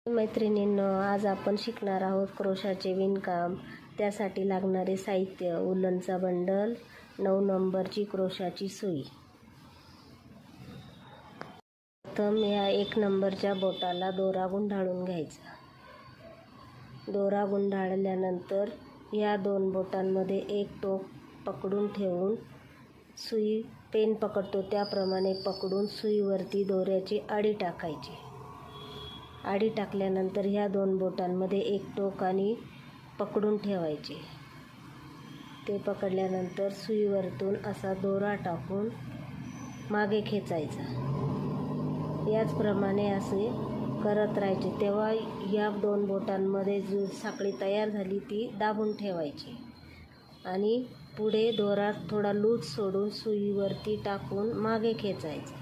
मैत्रिणींनो, आज आपण शिकणार आहोत क्रोशाचे विणकाम. त्यासाठी लागणारे साहित्य: उलनचा बंडल, 9 नंबरची क्रोशाची सुई. प्रथम या 1 नंबरच्या बोटाला दोरा गुंडाळून घ्यायचा. दोरा गुंडाळल्यानंतर या 2 बोटांमध्ये एक टोक पकडून ठेवून सुई पेन पकडतो त्याप्रमाणे पकडून सुईवरती दोऱ्याची आडी टाकायची. आडी टाकल्यानंतर ह्या 2 बोटांमध्ये एक टोक आणि पकडून ठेवायचे. ते पकडल्यानंतर सुईवरतून असा दोरा टाकून मागे खेचायचा. याचप्रमाणे असे करत राहायचे. तेव्हा या 2 बोटांमध्ये जी साखळी तयार झाली ती दाबून ठेवायची आणि पुढे दोरा थोडा लूज सोडून सुईवरती टाकून मागे खेचायचा.